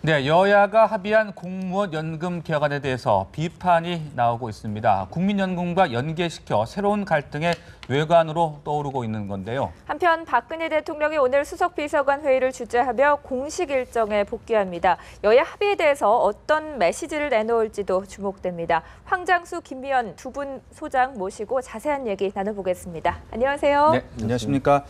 네, 여야가 합의한 공무원 연금 개혁안에 대해서 비판이 나오고 있습니다. 국민연금과 연계시켜 새로운 갈등의 외관으로 떠오르고 있는 건데요. 한편 박근혜 대통령이 오늘 수석비서관 회의를 주재하며 공식 일정에 복귀합니다. 여야 합의에 대해서 어떤 메시지를 내놓을지도 주목됩니다. 황장수, 김미연 두 분 소장 모시고 자세한 얘기 나눠보겠습니다. 안녕하세요. 네, 안녕하십니까.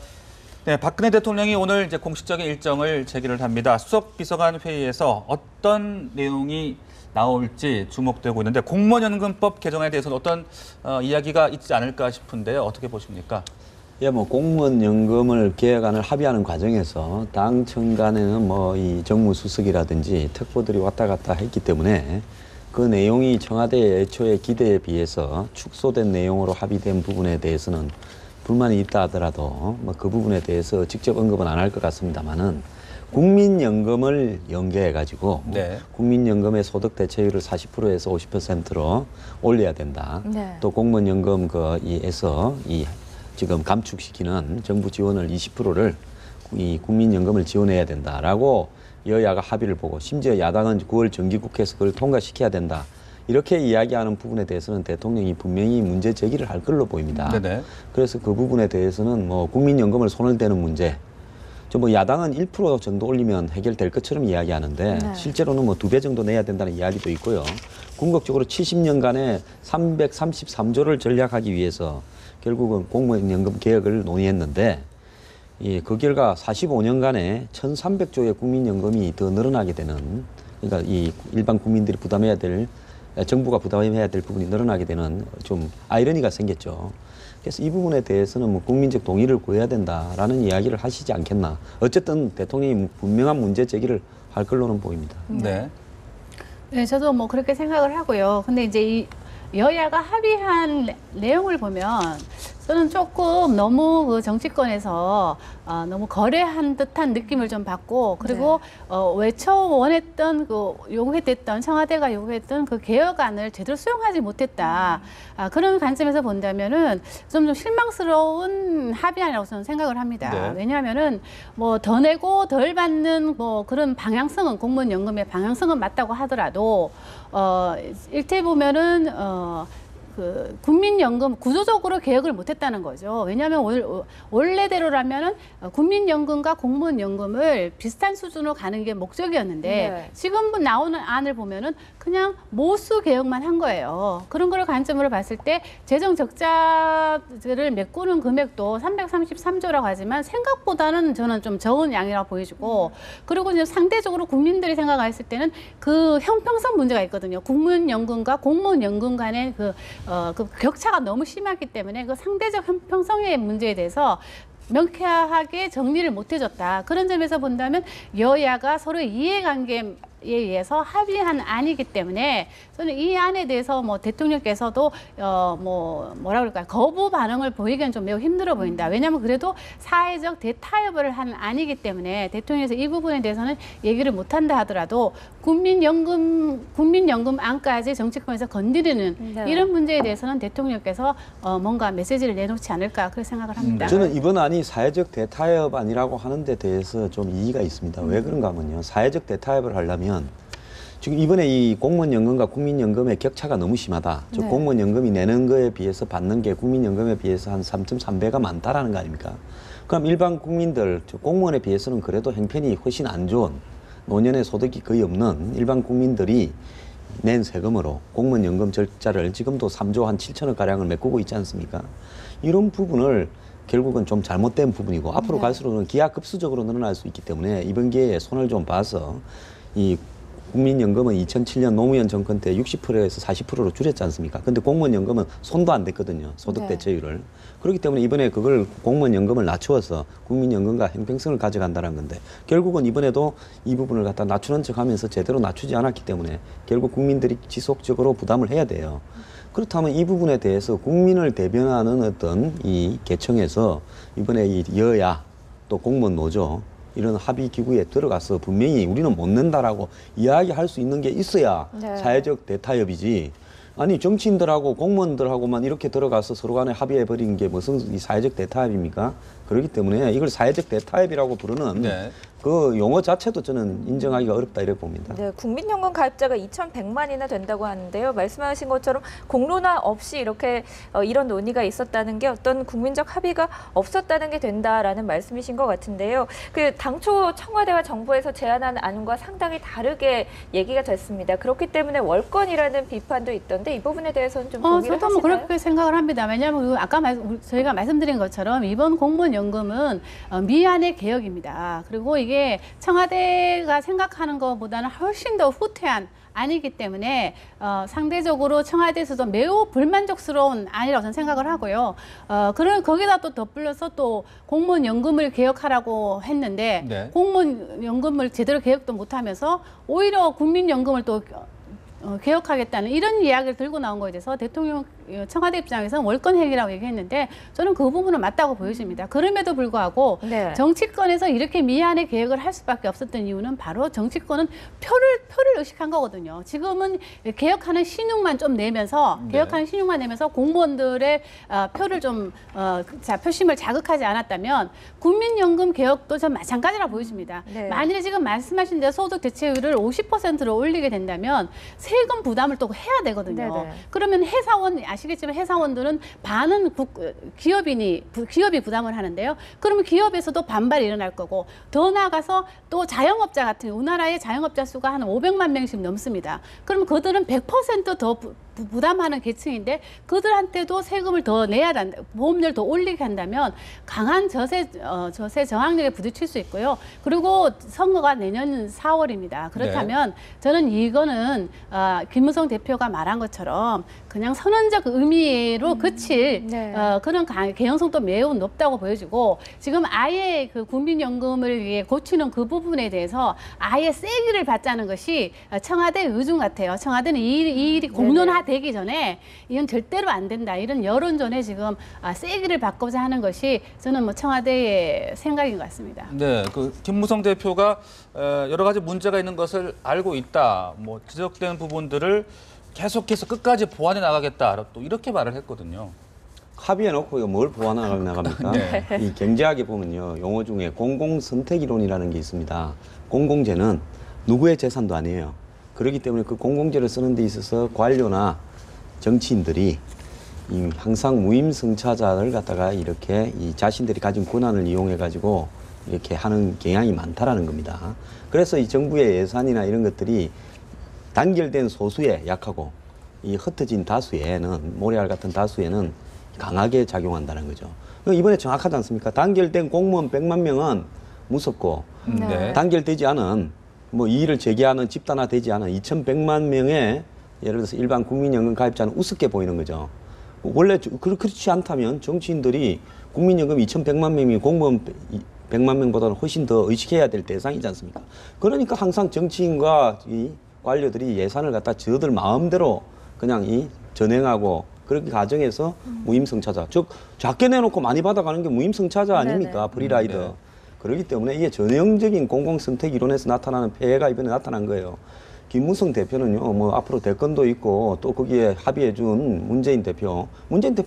네, 박근혜 대통령이 오늘 이제 공식적인 일정을 제기를 합니다. 수석비서관 회의에서 어떤 내용이 나올지 주목되고 있는데 공무원연금법 개정에 대해서는 어떤 이야기가 있지 않을까 싶은데요. 어떻게 보십니까? 예, 공무원연금을 개혁안을 합의하는 과정에서 당청 간에는 이 정무수석이라든지 특보들이 왔다 갔다 했기 때문에 그 내용이 청와대의 애초의 기대에 비해서 축소된 내용으로 합의된 부분에 대해서는 불만이 있다 하더라도 그 부분에 대해서 직접 언급은 안 할 것 같습니다만은 국민연금을 연계해가지고 네. 국민연금의 소득 대체율을 40%에서 50%로 올려야 된다. 네. 또 공무원연금에서 지금 감축시키는 정부 지원을 20%를 이 국민연금을 지원해야 된다라고 여야가 합의를 보고 심지어 야당은 9월 정기국회에서 그걸 통과시켜야 된다. 이렇게 이야기하는 부분에 대해서는 대통령이 분명히 문제 제기를 할 걸로 보입니다. 네네. 그래서 그 부분에 대해서는 국민연금을 손을 대는 문제, 야당은 1% 정도 올리면 해결될 것처럼 이야기하는데 네. 실제로는 2배 정도 내야 된다는 이야기도 있고요. 궁극적으로 70년간의 333조를 전략하기 위해서 결국은 공무원연금 개혁을 논의했는데 그 결과 45년간에 1,300조의 국민연금이 더 늘어나게 되는, 그러니까 이 일반 국민들이 부담해야 될, 정부가 부담해야 될 부분이 늘어나게 되는 좀 아이러니가 생겼죠. 그래서 이 부분에 대해서는 국민적 동의를 구해야 된다라는 이야기를 하시지 않겠나. 어쨌든 대통령이 분명한 문제 제기를 할 걸로는 보입니다. 네. 네, 저도 그렇게 생각을 하고요. 근데 이제 이 여야가 합의한 내용을 보면 저는 조금 너무 그 정치권에서 너무 거래한 듯한 느낌을 좀 받고, 그리고 원했던 요구했던 청와대가 요구했던 그 개혁안을 제대로 수용하지 못했다. 그런 관점에서 본다면은 좀 실망스러운 합의안이라고 저는 생각을 합니다. 네. 왜냐하면은 더 내고 덜 받는 그런 방향성은, 공무원연금의 방향성은 맞다고 하더라도 일테 보면은 그 국민연금 구조적으로 개혁을 못했다는 거죠. 왜냐하면 원래대로라면은 국민연금과 공무원연금을 비슷한 수준으로 가는 게 목적이었는데 네. 지금 나오는 안을 보면은 그냥 모수 개혁만 한 거예요. 그런 걸 관점으로 봤을 때 재정 적자를 메꾸는 금액도 333조라고 하지만 생각보다는 저는 좀 적은 양이라고 보여지고, 그리고 이제 상대적으로 국민들이 생각했을 때는 그 형평성 문제가 있거든요. 국민연금과 공무원연금 간의 그 격차가 너무 심하기 때문에 그 상대적 형평성의 문제에 대해서 명쾌하게 정리를 못 해줬다. 그런 점에서 본다면 여야가 서로 이해관계에 의해서 합의한 안이기 때문에 저는 이 안에 대해서 대통령께서도 뭐라 그럴까요? 거부 반응을 보이기는 좀 매우 힘들어 보인다. 왜냐하면 그래도 사회적 대타협을 한 안이기 때문에 대통령께서 이 부분에 대해서는 얘기를 못한다 하더라도 국민연금 안까지 정치권에서 건드리는 네. 이런 문제에 대해서는 대통령께서 뭔가 메시지를 내놓지 않을까 그렇게 생각을 합니다. 저는 이번 안이 사회적 대타협안이라고 하는 데 대해서 좀 이의가 있습니다. 왜 그런가 하면요. 사회적 대타협을 하려면 지금 이번에 이 공무원연금과 국민연금의 격차가 너무 심하다. 즉 네. 공무원연금이 내는 거에 비해서 받는 게 국민연금에 비해서 한 3.3배가 많다라는 거 아닙니까? 그럼 일반 국민들, 즉 공무원에 비해서는 그래도 형편이 훨씬 안 좋은, 노년의 소득이 거의 없는 일반 국민들이 낸 세금으로 공무원연금 적자를 지금도 3조 한 7천억 가량을 메꾸고 있지 않습니까? 이런 부분을 결국은 좀 잘못된 부분이고 앞으로 갈수록은 기하급수적으로 늘어날 수 있기 때문에 이번 기회에 손을 좀 봐서 이 국민연금은 2007년 노무현 정권 때 60%에서 40%로 줄였지 않습니까? 근데 공무원연금은 손도 안 댔거든요. 소득 대체율을. 그렇기 때문에 이번에 그걸 공무원연금을 낮추어서 국민연금과 형평성을 가져간다는 건데 결국은 이번에도 이 부분을 갖다 낮추는 척 하면서 제대로 낮추지 않았기 때문에 결국 국민들이 지속적으로 부담을 해야 돼요. 그렇다면 이 부분에 대해서 국민을 대변하는 어떤 이 계층에서 이번에 이 여야 또 공무원 노조 이런 합의 기구에 들어가서 분명히 우리는 못 낸다라고 이야기할 수 있는 게 있어야 네. 사회적 대타협이지. 아니 정치인들하고 공무원들하고만 이렇게 들어가서 서로 간에 합의해버리는 게 무슨 이 사회적 대타협입니까? 그렇기 때문에 이걸 사회적 대타협이라고 부르는 네. 그 용어 자체도 저는 인정하기가 어렵다 이렇게 봅니다. 네, 국민연금 가입자가 2,100만이나 된다고 하는데요. 말씀하신 것처럼 공론화 없이 이렇게 이런 논의가 있었다는 게 어떤 국민적 합의가 없었다는 게 된다라는 말씀이신 것 같은데요. 그 당초 청와대와 정부에서 제안한 안과 상당히 다르게 얘기가 됐습니다. 그렇기 때문에 월권이라는 비판도 있던데 이 부분에 대해서는 좀 동의를 저도 뭐 하시나요? 그렇게 생각을 합니다. 왜냐하면 아까 저희가 말씀드린 것처럼 이번 공무원연금은 미안의 개혁입니다. 그리고 이게 청와대가 생각하는 것보다는 훨씬 더 후퇴한 아니기 때문에 상대적으로 청와대에서도 매우 불만족스러운 안이라고 저는 생각을 하고요. 거기다 또 덧불려서 또 공무원연금을 개혁하라고 했는데 네. 공무원연금을 제대로 개혁도 못하면서 오히려 국민연금을 또 개혁하겠다는 이런 이야기를 들고 나온 거에 대해서 대통령 청와대 입장에서는 월권 행위라고 얘기했는데 저는 그 부분은 맞다고 보여집니다. 그럼에도 불구하고 네. 정치권에서 이렇게 미안의 계획을 할 수밖에 없었던 이유는 바로 정치권은 표를 의식한 거거든요. 지금은 개혁하는 신용만 좀 내면서 개혁하는 신용만 내면서 공무원들의 표를 좀 표심을 자극하지 않았다면 국민연금 개혁도 전 마찬가지라고 보여집니다. 네. 만일에 지금 말씀하신 대로 소득 대체율을 50%로 올리게 된다면 세금 부담을 또 해야 되거든요. 네네. 그러면 아시겠지만 회사원들은 반은 기업이 부담을 하는데요. 그러면 기업에서도 반발이 일어날 거고 더 나아가서 또 자영업자 같은 우리나라의 자영업자 수가 한 500만 명씩 넘습니다. 그러면 그들은 100% 더 부담하는 계층인데 그들한테도 세금을 더 내야 한다. 보험료를 더 올리게 한다면 강한 저세 저항력에 부딪힐 수 있고요. 그리고 선거가 내년 4월입니다. 그렇다면 저는 이거는 김무성 대표가 말한 것처럼 그냥 선언적 의미로 그칠 네. 그런 개연성도 매우 높다고 보여지고 지금 아예 그 국민연금을 위해 고치는 그 부분에 대해서 아예 세기를 받자는 것이 청와대 의중 같아요. 청와대는 이 일이 공론화되기 전에 이건 절대로 안 된다. 이런 여론전에 지금 세기를 받고자 하는 것이 저는 뭐 청와대의 생각인 것 같습니다. 네, 그 김무성 대표가 여러 가지 문제가 있는 것을 알고 있다. 뭐 지적된 부분들을 계속해서 끝까지 보완해 나가겠다. 또 이렇게 말을 했거든요. 합의해 놓고 이거 뭘 보완해 나갑니까? 네. 이 경제학에 보면요. 용어 중에 공공선택이론이라는 게 있습니다. 공공재는 누구의 재산도 아니에요. 그렇기 때문에 그 공공재를 쓰는 데 있어서 관료나 정치인들이 항상 무임승차자를 갖다가 이렇게 자신들이 가진 권한을 이용해 가지고 이렇게 하는 경향이 많다라는 겁니다. 그래서 이 정부의 예산이나 이런 것들이 단결된 소수에 약하고 이 흩어진 다수에는 모래알 같은 다수에는 강하게 작용한다는 거죠. 이번에 정확하지 않습니까? 단결된 공무원 100만 명은 무섭고 네. 단결되지 않은 뭐 이의를 제기하는 집단화되지 않은 2,100만 명의 예를 들어서 일반 국민연금 가입자는 우습게 보이는 거죠. 원래 그렇지 않다면 정치인들이 국민연금 2,100만 명이 공무원 100만 명보다는 훨씬 더 의식해야 될 대상이지 않습니까? 그러니까 항상 정치인과 이 관료들이 예산을 갖다 저들 마음대로 그냥 전행하고 그렇게 가정에서 무임승차자, 즉 작게 내놓고 많이 받아가는 게 무임승차자 아닙니까? 프리라이더. 네. 그렇기 때문에 이게 전형적인 공공선택 이론에서 나타나는 폐해가 이번에 나타난 거예요. 김무성 대표는요, 뭐 앞으로 대권도 있고 또 거기에 합의해준 문재인 대표는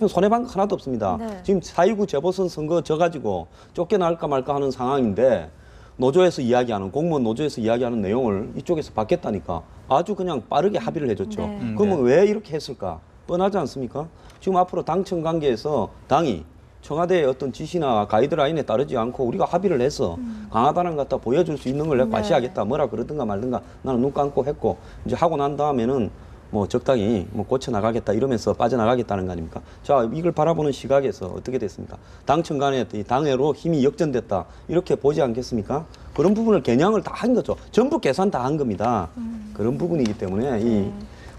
손해본 거 하나도 없습니다. 네. 지금 4.29 재보선 선거 져가지고 쫓겨날까 말까 하는 상황인데 노조에서 이야기하는 공무원 노조에서 이야기하는 내용을 이쪽에서 받겠다니까 아주 그냥 빠르게 합의를 해줬죠. 네. 그러면 왜 이렇게 했을까? 뻔하지 않습니까? 지금 앞으로 당청 관계에서 당이 청와대의 어떤 지시나 가이드라인에 따르지 않고 우리가 합의를 해서 강하다는 것 갖다 보여줄 수 있는 걸 내가 과시하겠다. 뭐라 그러든가 말든가 나는 눈 감고 했고 이제 하고 난 다음에는 뭐 적당히 뭐 고쳐나가겠다 이러면서 빠져나가겠다는 거 아닙니까? 자, 이걸 바라보는 시각에서 어떻게 됐습니까? 당청 간에 당해로 힘이 역전됐다. 이렇게 보지 않겠습니까? 그런 부분을 겨냥을 다 한 거죠. 전부 계산 다 한 겁니다. 그런 부분이기 때문에 이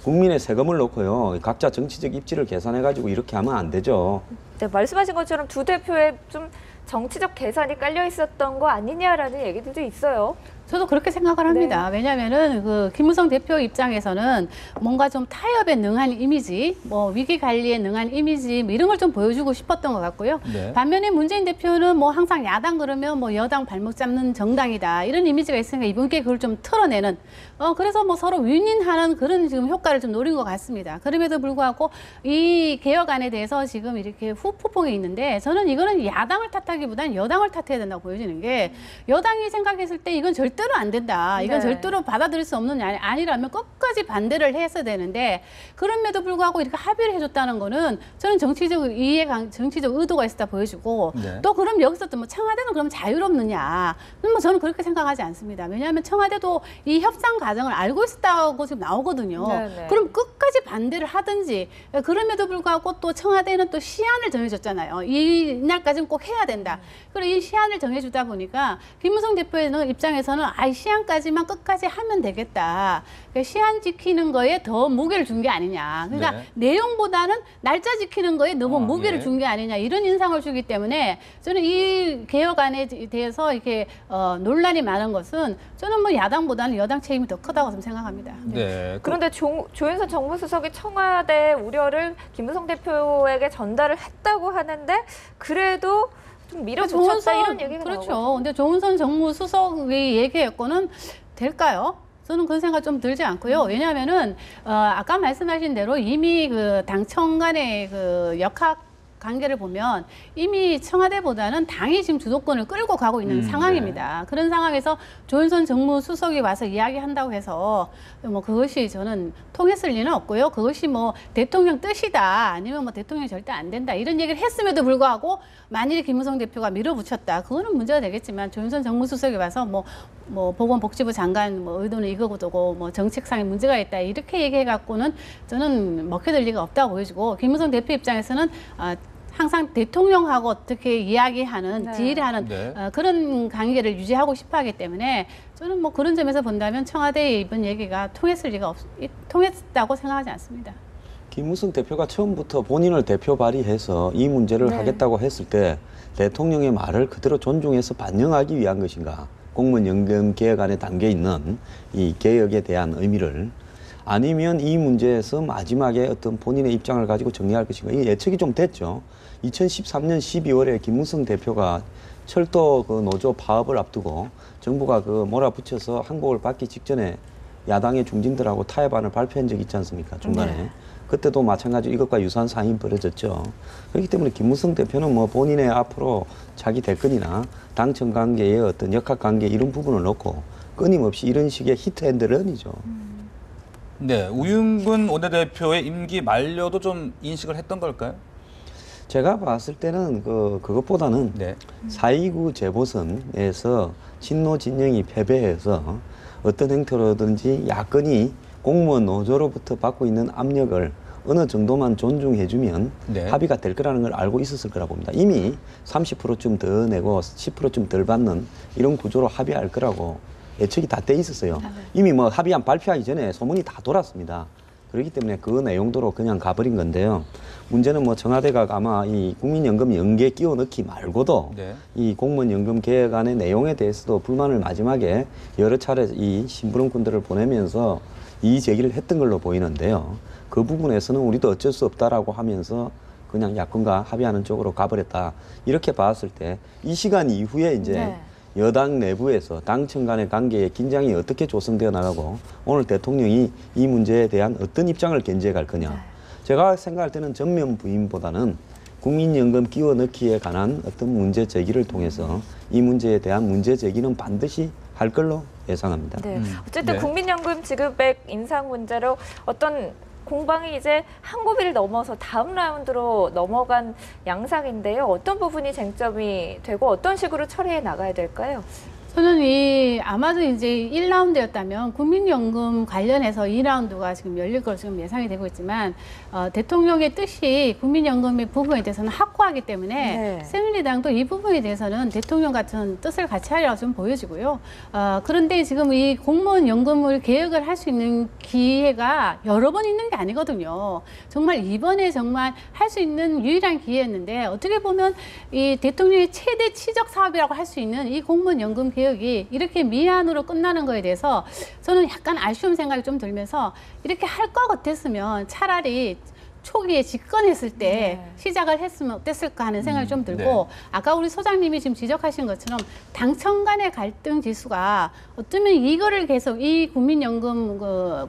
국민의 세금을 놓고요. 각자 정치적 입지를 계산해가지고 이렇게 하면 안 되죠. 네, 말씀하신 것처럼 두 대표의 좀 정치적 계산이 깔려 있었던 거 아니냐라는 얘기들도 있어요. 저도 그렇게 생각을 합니다. 왜냐하면은 그 김무성 대표 입장에서는 뭔가 좀 타협에 능한 이미지, 뭐 위기 관리에 능한 이미지, 뭐 이런 걸 좀 보여주고 싶었던 것 같고요. 네. 반면에 문재인 대표는 뭐 항상 야당 그러면 뭐 여당 발목 잡는 정당이다 이런 이미지가 있으니까 이번 기회에 그걸 좀 털어내는. 그래서 뭐 서로 윈윈하는 그런 지금 효과를 좀 노린 것 같습니다. 그럼에도 불구하고 이 개혁안에 대해서 지금 이렇게 후폭풍이 있는데 저는 이거는 야당을 탓하기보다는 여당을 탓해야 된다고 보여지는 게 여당이 생각했을 때 이건 절대로 안 된다. 이건 네. 절대로 받아들일 수 없는 일 아니라면 끝까지 반대를 했어야 되는데 그럼에도 불구하고 이렇게 합의를 해줬다는 거는 저는 정치적 정치적 의도가 있었다 보여주고 네. 또 그럼 여기서 또 뭐 청와대는 그럼 자유롭느냐? 뭐 저는 그렇게 생각하지 않습니다. 왜냐하면 청와대도 이 협상 과정을 알고 있었다고 지금 나오거든요. 네네. 그럼 끝까지 반대를 하든지 그럼에도 불구하고 또 청와대는 또 시한을 정해줬잖아요. 이날까지는 꼭 해야 된다. 그리고 이 시한을 정해주다 보니까 김무성 대표의 입장에서는 이 시한까지만 끝까지 하면 되겠다. 그러니까 시한 지키는 거에 더 무게를 준 게 아니냐. 그러니까 네. 내용보다는 날짜 지키는 거에 너무 무게를 예. 준 게 아니냐 이런 인상을 주기 때문에 저는 이 개혁안에 대해서 이렇게 논란이 많은 것은 저는 뭐 야당보다는 여당 책임이 더 크다고 좀 생각합니다. 네. 그런데 조윤선 정무수석이 청와대 우려를 김무성 대표에게 전달을 했다고 하는데 그래도 좀 밀어붙였다 이런 얘기가 그렇죠. 나오거든요. 근데 조은선 정무수석이 얘기했고는 될까요? 저는 그런 생각 좀 들지 않고요. 왜냐하면은 아까 말씀하신 대로 이미 그 당청 간의 그 역학 관계를 보면 이미 청와대보다는 당이 지금 주도권을 끌고 가고 있는 상황입니다. 그런 상황에서 조윤선 정무수석이 와서 이야기한다고 해서 뭐 그것이 저는 통했을 리는 없고요. 그것이 뭐 대통령 뜻이다 아니면 뭐 대통령이 절대 안 된다 이런 얘기를 했음에도 불구하고 만일에 김무성 대표가 밀어붙였다 그거는 문제가 되겠지만 조윤선 정무수석이 와서 뭐 보건복지부 장관 뭐 의도는 이거고 뭐 정책상의 문제가 있다 이렇게 얘기해 갖고는 저는 먹혀들 리가 없다고 보여지고 김무성 대표 입장에서는 항상 대통령하고 어떻게 이야기하는 네. 딜하는 네. 그런 관계를 유지하고 싶어하기 때문에 저는 뭐 그런 점에서 본다면 청와대의 이번 얘기가 통했다고 생각하지 않습니다. 김무성 대표가 처음부터 본인을 대표 발의해서 이 문제를 네. 하겠다고 했을 때 대통령의 말을 그대로 존중해서 반영하기 위한 것인가? 공무원연금 개혁안에 담겨 있는 이 개혁에 대한 의미를 아니면 이 문제에서 마지막에 어떤 본인의 입장을 가지고 정리할 것인가? 이 예측이 좀 됐죠. 2013년 12월에 김무성 대표가 철도 그 노조 파업을 앞두고 정부가 그 몰아붙여서 항복을 받기 직전에 야당의 중진들하고 타협안을 발표한 적이 있지 않습니까? 중간에. 네. 그때도 마찬가지로 이것과 유사한 상황이 벌어졌죠. 그렇기 때문에 김무성 대표는 뭐 본인의 앞으로 자기 대권이나 당청 관계의 어떤 역학 관계 이런 부분을 놓고 끊임없이 이런 식의 히트앤드런이죠. 네. 우윤근 원내대표의 임기 만료도 좀 인식을 했던 걸까요? 제가 봤을 때는 그것보다는 네. 4.29 재보선에서 친노 진영이 패배해서 어떤 행태로든지 야권이 공무원 노조로부터 받고 있는 압력을 어느 정도만 존중해주면 네. 합의가 될 거라는 걸 알고 있었을 거라 봅니다. 이미 30%좀 더 내고 10%좀 덜 받는 이런 구조로 합의할 거라고 예측이 다 돼 있었어요. 이미 뭐 합의안 발표하기 전에 소문이 다 돌았습니다. 그렇기 때문에 그 내용도로 그냥 가버린 건데요. 문제는 뭐 청와대가 아마 이 국민연금 연계 끼워 넣기 말고도 네. 이 공무원연금 개혁안의 내용에 대해서도 불만을 마지막에 여러 차례 이 심부름꾼들을 보내면서 이의 제기를 했던 걸로 보이는데요. 그 부분에서는 우리도 어쩔 수 없다라고 하면서 그냥 야권과 합의하는 쪽으로 가버렸다. 이렇게 봤을 때 이 시간 이후에 이제 네. 여당 내부에서 당청 간의 관계에 긴장이 어떻게 조성되어 나가고 오늘 대통령이 이 문제에 대한 어떤 입장을 견지해 갈 거냐. 제가 생각할 때는 전면 부인보다는 국민연금 끼워 넣기에 관한 어떤 문제 제기를 통해서 이 문제에 대한 문제 제기는 반드시 할 걸로 예상합니다. 네. 어쨌든 네. 국민연금 지급액 인상 문제로 어떤 공방이 이제 한 고비를 넘어서 다음 라운드로 넘어간 양상인데요. 어떤 부분이 쟁점이 되고 어떤 식으로 처리해 나가야 될까요? 저는 아마도 이제 1라운드였다면 국민연금 관련해서 2라운드가 지금 열릴 것으로 지금 예상이 되고 있지만 대통령의 뜻이 국민연금의 부분에 대해서는 확고하기 때문에 네. 새누리당도 이 부분에 대해서는 대통령 같은 뜻을 같이 하리라고 좀 보여지고요. 그런데 지금 이 공무원 연금을 개혁을 할 수 있는 기회가 여러 번 있는 게 아니거든요. 정말 이번에 정말 할 수 있는 유일한 기회였는데 어떻게 보면 이 대통령의 최대 치적 사업이라고 할 수 있는 이 공무원 연금 개혁이 이렇게 미안으로 끝나는 거에 대해서 저는 약간 아쉬운 생각이 좀 들면서 이렇게 할 것 같았으면 차라리 초기에 집권했을 때 시작을 했으면 어땠을까 하는 생각이 좀 들고 네. 아까 우리 소장님이 지금 지적하신 것처럼 당청 간의 갈등 지수가 어쩌면 이거를 계속 이 국민연금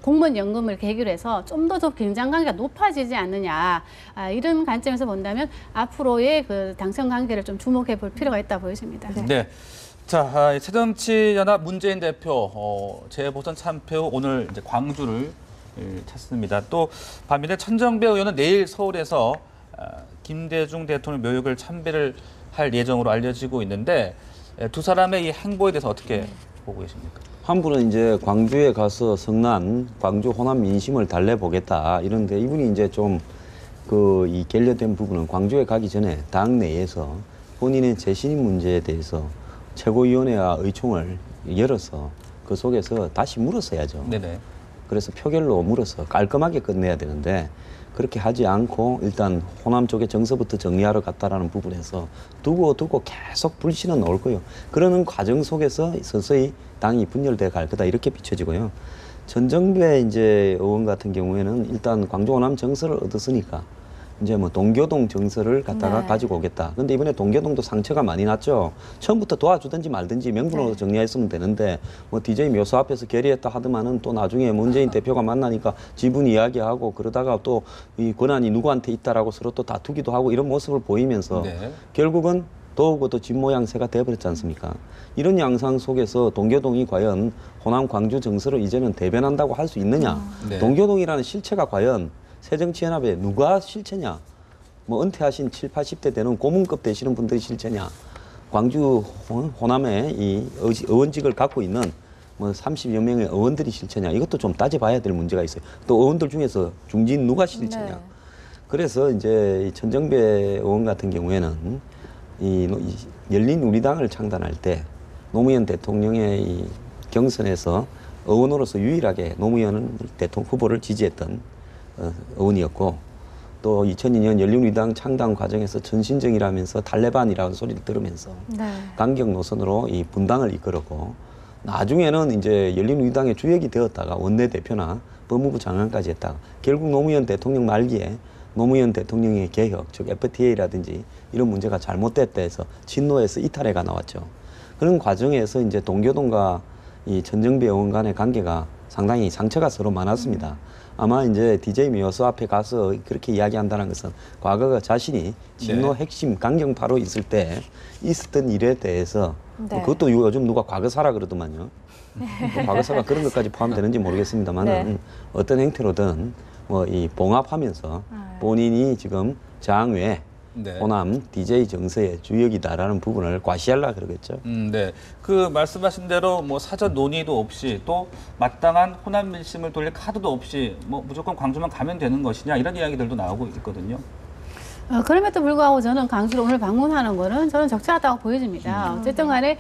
공무원 연금을 계기로 해서 좀 더 긴장 관계가 높아지지 않느냐 이런 관점에서 본다면 앞으로의 그 당청 관계를 좀 주목해 볼 필요가 있다 보여집니다. 네. 자, 새정치연합 문재인 대표 재보선 참패 후 오늘 이제 광주를 찾습니다. 또 반면에 천정배 의원은 내일 서울에서 김대중 대통령 묘역을 참배를 할 예정으로 알려지고 있는데 두 사람의 이 행보에 대해서 어떻게 보고 계십니까? 한 분은 이제 광주에 가서 성난 광주 호남 민심을 달래보겠다 이런데 이분이 이제 좀 이 결여된 부분은 광주에 가기 전에 당 내에서 본인의 재신임 문제에 대해서 최고위원회와 의총을 열어서 그 속에서 다시 물었어야죠. 네네. 그래서 표결로 물어서 깔끔하게 끝내야 되는데 그렇게 하지 않고 일단 호남 쪽의 정서부터 정리하러 갔다라는 부분에서 두고 계속 불씨는 나올 거예요. 그러는 과정 속에서 서서히 당이 분열돼 갈 거다 이렇게 비춰지고요. 전정배 이제 의원 같은 경우에는 일단 광주 호남 정서를 얻었으니까 이제 뭐 동교동 정서를 갖다가 가지고 오겠다. 근데 이번에 동교동도 상처가 많이 났죠. 처음부터 도와주든지 말든지 명분으로 정리했으면 되는데 뭐 DJ 묘소 앞에서 결의했다 하더만은 또 나중에 문재인 대표가 만나니까 지분 이야기하고 그러다가 또 이 권한이 누구한테 있다라고 서로 또 다투기도 하고 이런 모습을 보이면서 결국은 더욱더 집모양새가 돼버렸지 않습니까? 이런 양상 속에서 동교동이 과연 호남 광주 정서를 이제는 대변한다고 할 수 있느냐? 동교동이라는 실체가 과연 새정치연합에 누가 실체냐? 뭐 은퇴하신 70, 80대 되는 고문급 되시는 분들이 실체냐? 광주 호남에 이 의원직을 갖고 있는 뭐 30여 명의 의원들이 실체냐? 이것도 좀 따져봐야 될 문제가 있어요. 또 의원들 중에서 중진 누가 실체냐? 그래서 이제 천정배 의원 같은 경우에는 이 열린우리당을 창단할 때 노무현 대통령의 이 경선에서 의원으로서 유일하게 노무현 대통령 후보를 지지했던 의원이었고 또 2002년 열린우리당 창당 과정에서 전신정이라면서 탈레반이라는 소리를 들으면서 강경 노선으로 이 분당을 이끌었고 나중에는 이제 열린우리당의 주역이 되었다가 원내대표나 법무부 장관까지 했다가 결국 노무현 대통령 말기에 노무현 대통령의 개혁, 즉 FTA라든지 이런 문제가 잘못됐다 해서 친노에서 이탈해가 나왔죠. 그런 과정에서 이제 동교동과 이 천정배 의원 간의 관계가 상당히 상처가 서로 많았습니다. 아마 이제 DJ 묘소 앞에 가서 그렇게 이야기한다는 것은 과거 자신이 진노 핵심 강경파로 있을 때 있었던 일에 대해서 그것도 요즘 누가 과거사라 그러더만요. 과거사가 그런 것까지 포함되는지 모르겠습니다만 어떤 행태로든 뭐 이 봉합하면서 본인이 지금 장외 호남 DJ 정서의 주역이다라는 부분을 과시하려고 그러겠죠. 네. 그 말씀하신 대로 뭐 사전 논의도 없이 또 마땅한 호남 민심을 돌릴 카드도 없이 뭐 무조건 광주만 가면 되는 것이냐 이런 이야기들도 나오고 있거든요. 그럼에도 불구하고 저는 광주를 오늘 방문하는 거는 저는 적절하다고 보여집니다. 어쨌든 간에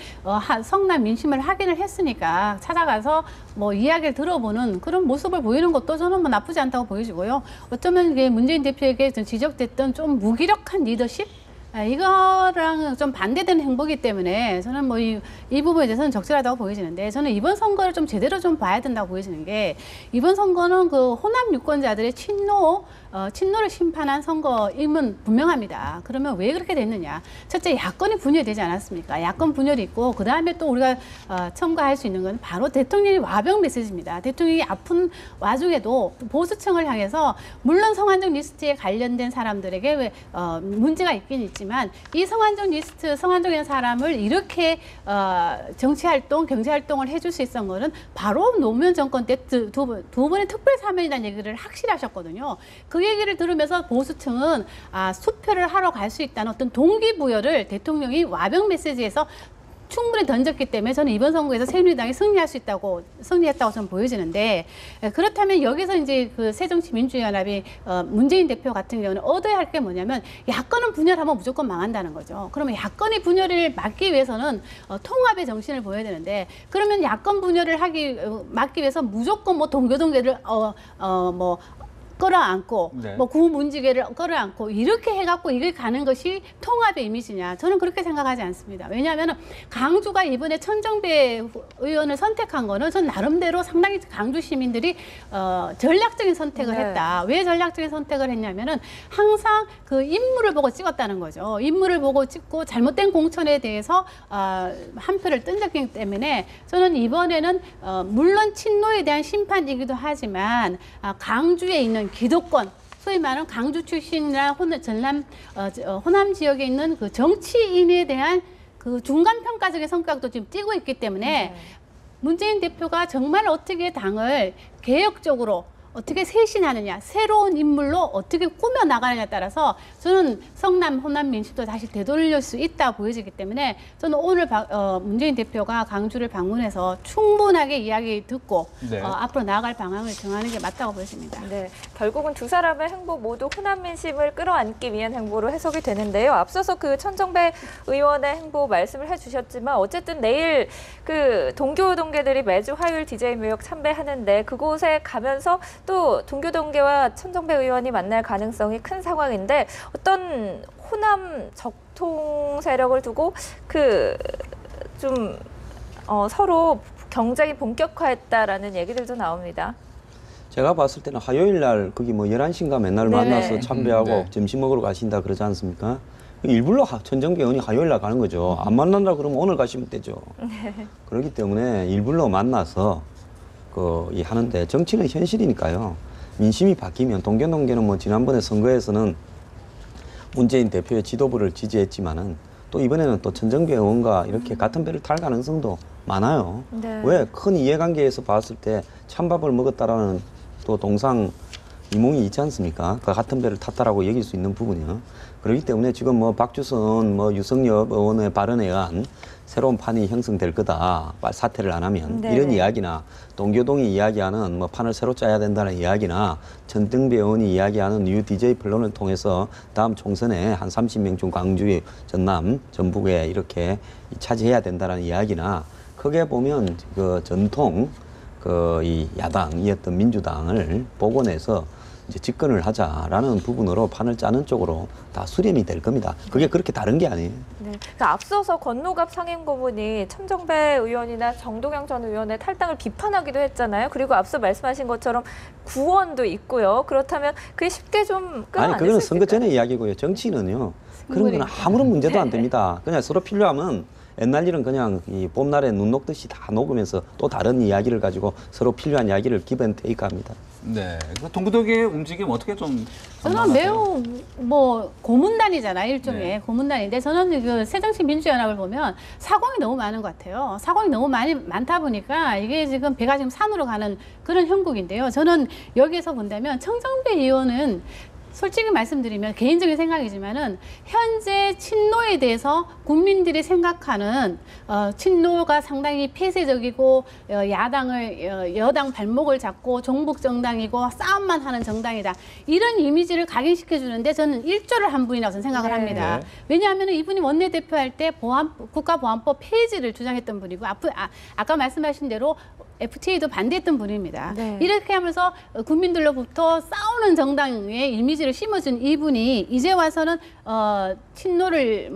성남 민심을 확인을 했으니까 찾아가서 뭐 이야기를 들어보는 그런 모습을 보이는 것도 저는 뭐 나쁘지 않다고 보여지고요. 어쩌면 이게 문재인 대표에게 지적됐던 좀 무기력한 리더십? 이거랑 좀 반대되는 행보이기 때문에 저는 뭐 이 부분에 대해서는 적절하다고 보여지는데 저는 이번 선거를 좀 제대로 좀 봐야 된다고 보여지는 게 이번 선거는 그 호남 유권자들의 친노를 심판한 선거임은 분명합니다. 그러면 왜 그렇게 됐느냐? 첫째, 야권이 분열되지 않았습니까? 야권 분열이 있고 그 다음에 또 우리가 첨가할 수 있는 건 바로 대통령의 와병 메시지입니다. 대통령이 아픈 와중에도 보수층을 향해서 물론 성한종 리스트에 관련된 사람들에게 왜 문제가 있긴 있지만 이 성한종 리스트, 성한종이라는 사람을 이렇게 정치활동, 경제활동을 해줄 수 있었던 거는 바로 노무현 정권 때 두 번의 특별사면이라는 얘기를 확실히 하셨거든요. 그 얘기를 들으면서 보수층은 수표를 하러 갈 수 있다는 어떤 동기부여를 대통령이 와병 메시지에서 충분히 던졌기 때문에 저는 이번 선거에서 새누리당이 승리했다고 저는 보여지는데, 그렇다면 여기서 이제 그 새정치민주연합이 문재인 대표 같은 경우는 얻어야 할 게 뭐냐면 야권은 분열하면 무조건 망한다는 거죠. 그러면 야권의 분열을 막기 위해서는 통합의 정신을 보여야 되는데, 그러면 야권 분열을 막기 위해서 무조건 뭐 동교동계를 뭐 끌어안고 네. 뭐 구문지계를 끌어안고 이렇게 해갖고 이게 가는 것이 통합의 이미지냐? 저는 그렇게 생각하지 않습니다. 왜냐하면 강주가 이번에 천정배 의원을 선택한 거는 전 나름대로 상당히 강주 시민들이 전략적인 선택을 네. 했다. 왜 전략적인 선택을 했냐면은 항상 그 인물을 보고 찍었다는 거죠. 인물을 보고 찍고 잘못된 공천에 대해서 한 표를 던졌기 때문에 저는 이번에는 물론 친노에 대한 심판이기도 하지만 강주에 있는 기득권, 소위 말하는 강주 출신이나 전남 호남 지역에 있는 그 정치인에 대한 그 중간 평가적인 성격도 지금 띄고 있기 때문에 문재인 대표가 정말 어떻게 당을 개혁적으로 어떻게 쇄신하느냐, 새로운 인물로 어떻게 꾸며 나가느냐에 따라서 저는 성남, 호남 민심도 다시 되돌릴 수 있다 보여지기 때문에 저는 오늘 문재인 대표가 강주를 방문해서 충분하게 이야기 듣고 네. 앞으로 나아갈 방향을 정하는 게 맞다고 보여집니다. 네, 결국은 두 사람의 행보 모두 호남 민심을 끌어안기 위한 행보로 해석이 되는데요. 앞서서 그 천정배 의원의 행보 말씀을 해주셨지만 어쨌든 내일 그 동교동계들이 매주 화요일 DJ 묘역 참배하는데 그곳에 가면서 또 동교동계와 천정배 의원이 만날 가능성이 큰 상황인데 어떤 호남 적통 세력을 두고 그 좀 서로 경쟁이 본격화했다라는 얘기들도 나옵니다. 제가 봤을 때는 화요일 날 거기 뭐 11시인가 맨날 네네. 만나서 참배하고 네. 점심 먹으러 가신다 그러지 않습니까? 일부러 천정배 의원이 화요일 날 가는 거죠. 안 만난다 그러면 오늘 가시면 되죠. 그렇기 때문에 일부러 만나서 하는데 정치는 현실이니까요. 민심이 바뀌면 동교동계는 뭐 지난번에 선거에서는 문재인 대표의 지도부를 지지했지만은 또 이번에는 또 천정배 의원과 이렇게 같은 배를 탈 가능성도 많아요. 네. 왜? 큰 이해관계에서 봤을 때 찬밥을 먹었다라는 또 동상 이몽이 있지 않습니까? 그 같은 배를 탔다라고 여길 수 있는 부분이요. 그렇기 때문에 지금 뭐 박주선, 뭐 유석엽 의원의 발언에 의한 새로운 판이 형성될 거다. 사퇴를 안 하면. 네. 이런 이야기나 동교동이 이야기하는 뭐 판을 새로 짜야 된다는 이야기나 천정배 의원이 이야기하는 뉴 DJ 플랜을 통해서 다음 총선에 한 30명 중 광주, 전남, 전북에 이렇게 차지해야 된다는 이야기나 크게 보면 그 전통 이 야당이었던 민주당을 복원해서 이제 집권을 하자라는 부분으로 판을 짜는 쪽으로 다 수렴이 될 겁니다. 그게 그렇게 다른 게 아니에요. 네. 앞서서 권노갑 상임고문이 천정배 의원이나 정동영 전 의원의 탈당을 비판하기도 했잖아요. 그리고 앞서 말씀하신 것처럼 구원도 있고요. 그렇다면 그게 쉽게 좀 아니 끌어안을 그거는 수 선거 있을까요? 전에 이야기고요. 정치는요. 그런 거는 아무런 문제도 안 됩니다. 그냥 서로 필요하면 옛날 일은 그냥 이 봄날에 눈 녹듯이 다 녹으면서 또 다른 이야기를 가지고 서로 필요한 이야기를 기브앤테이크 합니다. 네. 그 동교동계의 움직임 어떻게 좀 저는 전망하세요? 매우 뭐 고문단이잖아요, 일종의 네. 고문단인데 저는 그 새정치민주연합을 보면 사공이 너무 많은 것 같아요. 사공이 너무 많다 보니까 이게 지금 배가 지금 산으로 가는 그런 형국인데요. 저는 여기에서 본다면 천정배 의원은 솔직히 말씀드리면 개인적인 생각이지만은 현재 친노에 대해서 국민들이 생각하는 친노가 상당히 폐쇄적이고 여당 발목을 잡고 종북 정당이고 싸움만 하는 정당이다. 이런 이미지를 각인시켜 주는데 저는 일조를 한 분이라고 저는 생각을 네. 합니다. 네. 왜냐하면 이분이 원내대표 할 때 국가보안법 폐지를 주장했던 분이고 아까 말씀하신 대로 FTA도 반대했던 분입니다. 네. 이렇게 하면서 국민들로부터 싸우는 정당의 이미지를 심어준 이분이 이제 와서는 친노를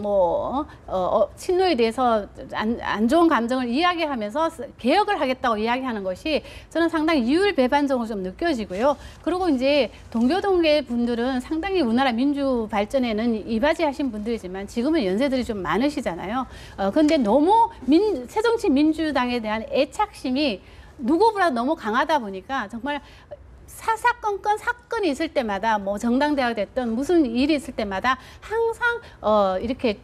친노에 대해서 안 좋은 감정을 이야기하면서 개혁을 하겠다고 이야기하는 것이 저는 상당히 이율배반적으로 좀 느껴지고요. 그리고 이제 동교동계 분들은 상당히 우리나라 민주 발전에는 이바지하신 분들이지만 지금은 연세들이 좀 많으시잖아요. 그런데 너무 새정치민주당에 대한 애착심이 누구보다 너무 강하다 보니까 정말 사사건건 사건이 있을 때마다 뭐 정당대회가 됐든 무슨 일이 있을 때마다 항상 이렇게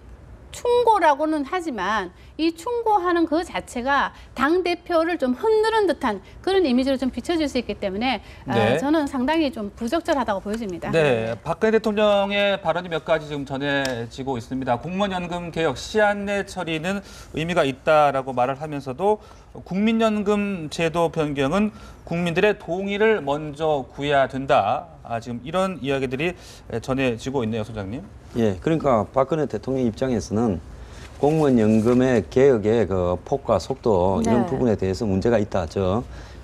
충고라고는 하지만 이 충고하는 그 자체가 당 대표를 좀 흔드는 듯한 그런 이미지로 좀 비춰질 수 있기 때문에 네. 저는 상당히 좀 부적절하다고 보여집니다. 네, 박근혜 대통령의 발언이 몇 가지 지금 전해지고 있습니다. 공무원연금 개혁 시한 내 처리는 의미가 있다라고 말을 하면서도 국민연금 제도 변경은 국민들의 동의를 먼저 구해야 된다. 지금 이런 이야기들이 전해지고 있네요, 소장님. 예, 그러니까 박근혜 대통령 입장에서는 공무원 연금의 개혁의 그 폭과 속도 이런 네. 부분에 대해서 문제가 있다.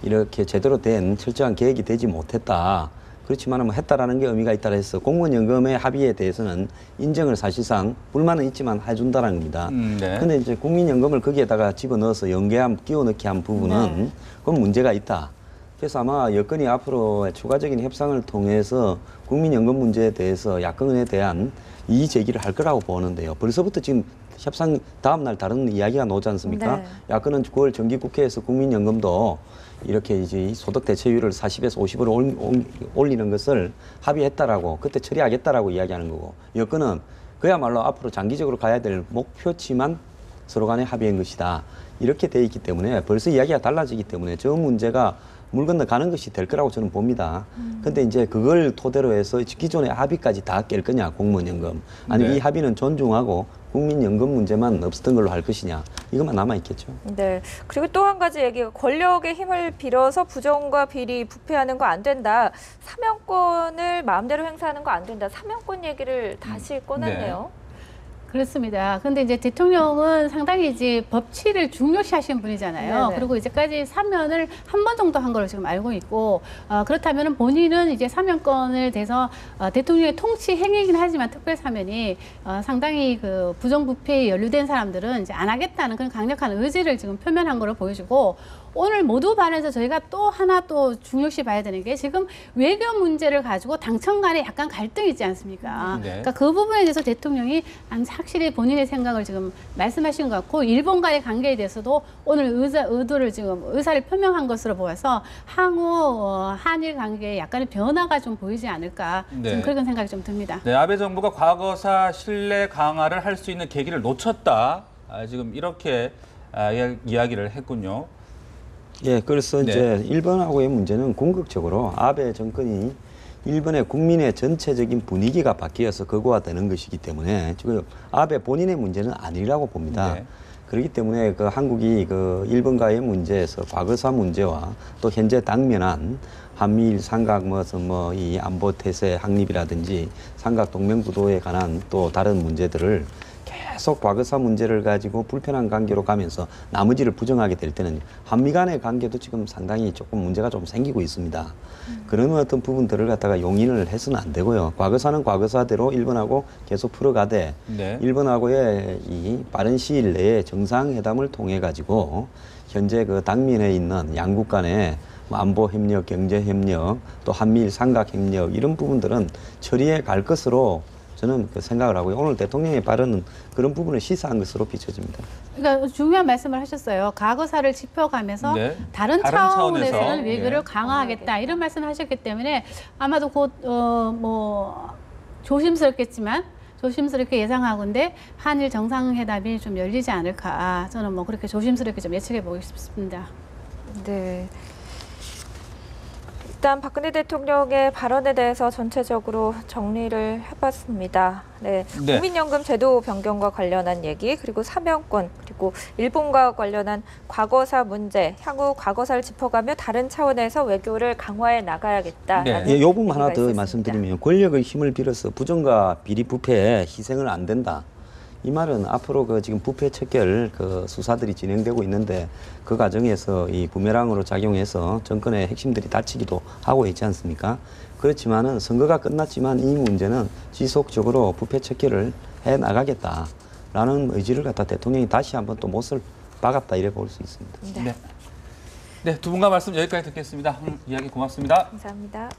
이렇게 제대로 된 철저한 계획이 되지 못했다. 그렇지만 뭐 했다라는 게 의미가 있다 해서 공무원 연금의 합의에 대해서는 인정을 사실상 불만은 있지만 해준다는 겁니다. 네. 근데 이제 국민연금을 거기에다가 집어넣어서 연계함, 끼워넣기 한 부분은 그건 문제가 있다. 그래서 아마 여건이 앞으로 추가적인 협상을 통해서 국민연금 문제에 대해서 야권에 대한 이의 제기를 할 거라고 보는데요. 벌써부터 지금 협상 다음 날 다른 이야기가 나오지 않습니까? 네. 야권은 9월 정기국회에서 국민연금도 이렇게 이제 소득 대체율을 40에서 50으로 올리는 것을 합의했다라고 그때 처리하겠다라고 이야기하는 거고, 여권은 그야말로 앞으로 장기적으로 가야 될 목표치만 서로 간에 합의한 것이다. 이렇게 돼 있기 때문에 벌써 이야기가 달라지기 때문에 저 문제가 물 건너 가는 것이 될 거라고 저는 봅니다. 근데 이제 그걸 토대로 해서 기존의 합의까지 다 깰 거냐, 공무원연금. 아니면 네. 이 합의는 존중하고 국민연금 문제만 없었던 걸로 할 것이냐. 이것만 남아있겠죠. 네. 그리고 또 한 가지 얘기가 권력의 힘을 빌어서 부정과 비리, 부패하는 거 안 된다. 사명권을 마음대로 행사하는 거 안 된다. 사명권 얘기를 다시 꺼냈네요. 그렇습니다. 근데 이제 대통령은 상당히 이제 법치를 중요시하시는 분이잖아요. 네네. 그리고 이제까지 사면을 한 번 정도 한 걸로 지금 알고 있고, 그렇다면 본인은 이제 사면권을 대해서 대통령의 통치 행위이긴 하지만 특별 사면이 상당히 그 부정부패에 연루된 사람들은 이제 안 하겠다는 그런 강력한 의지를 지금 표면한 걸로 보여지고, 오늘 모두 발언에서 저희가 또 하나 또 중요시 봐야 되는 게 지금 외교 문제를 가지고 당청 간에 약간 갈등이 있지 않습니까? 네. 그러니까 그 부분에 대해서 대통령이 확실히 본인의 생각을 지금 말씀하신 것 같고, 일본 간의 관계에 대해서도 오늘 의사를 표명한 것으로 보여서 향후 한일 관계에 약간의 변화가 좀 보이지 않을까, 네. 지금 그런 생각이 좀 듭니다. 네, 아베 정부가 과거사 신뢰 강화를 할 수 있는 계기를 놓쳤다. 지금 이렇게 이야기를 했군요. 예, 그래서 네. 이제 일본하고의 문제는 궁극적으로 아베 정권이 일본의 국민의 전체적인 분위기가 바뀌어서 극화되는 것이기 때문에 지금 아베 본인의 문제는 아니라고 봅니다. 네. 그렇기 때문에 그 한국이 그 일본과의 문제에서 과거사 문제와 또 현재 당면한 한미일 삼각 이 안보 태세 확립이라든지 삼각 동맹 구도에 관한 또 다른 문제들을 계속 과거사 문제를 가지고 불편한 관계로 가면서 나머지를 부정하게 될 때는 한미 간의 관계도 지금 상당히 조금 문제가 좀 생기고 있습니다. 그런 어떤 부분들을 갖다가 용인을 해서는 안 되고요. 과거사는 과거사대로 일본하고 계속 풀어가되 네. 일본하고의 이 빠른 시일 내에 정상회담을 통해 가지고 현재 그 당면에 있는 양국 간의 안보 협력, 경제 협력, 또 한미일 삼각 협력 이런 부분들은 처리해 갈 것으로 저는 그 생각을 하고요. 오늘 대통령의 발언은 그런 부분을 시사한 것으로 비춰집니다. 그러니까 중요한 말씀을 하셨어요. 과거사를 짚어가면서 네. 다른 다른 차원에서는 차원에서, 외교를 예. 강화하겠다 이런 말씀을 하셨기 때문에 아마도 곧 조심스럽겠지만 조심스럽게 예상하건데 한일 정상회담이 좀 열리지 않을까, 저는 뭐 그렇게 조심스럽게 좀 예측해 보고 싶습니다. 네. 일단 박근혜 대통령의 발언에 대해서 전체적으로 정리를 해봤습니다. 네. 네. 국민연금 제도 변경과 관련한 얘기, 그리고 사명권, 그리고 일본과 관련한 과거사 문제, 향후 과거사를 짚어가며 다른 차원에서 외교를 강화해 나가야겠다라는 예, 요 부분 얘기가 하나 더 있었습니다. 말씀드리면 권력의 힘을 빌어서 부정과 비리 부패에 희생을 안 된다. 이 말은 앞으로 그 지금 부패 척결 그 수사들이 진행되고 있는데 그 과정에서 이 부메랑으로 작용해서 정권의 핵심들이 다치기도 하고 있지 않습니까? 그렇지만은 선거가 끝났지만 이 문제는 지속적으로 부패 척결을 해 나가겠다라는 의지를 갖다 대통령이 다시 한번 또 못을 박았다 이래 볼 수 있습니다. 네. 네, 두 분과 말씀 여기까지 듣겠습니다. 이야기 고맙습니다. 감사합니다.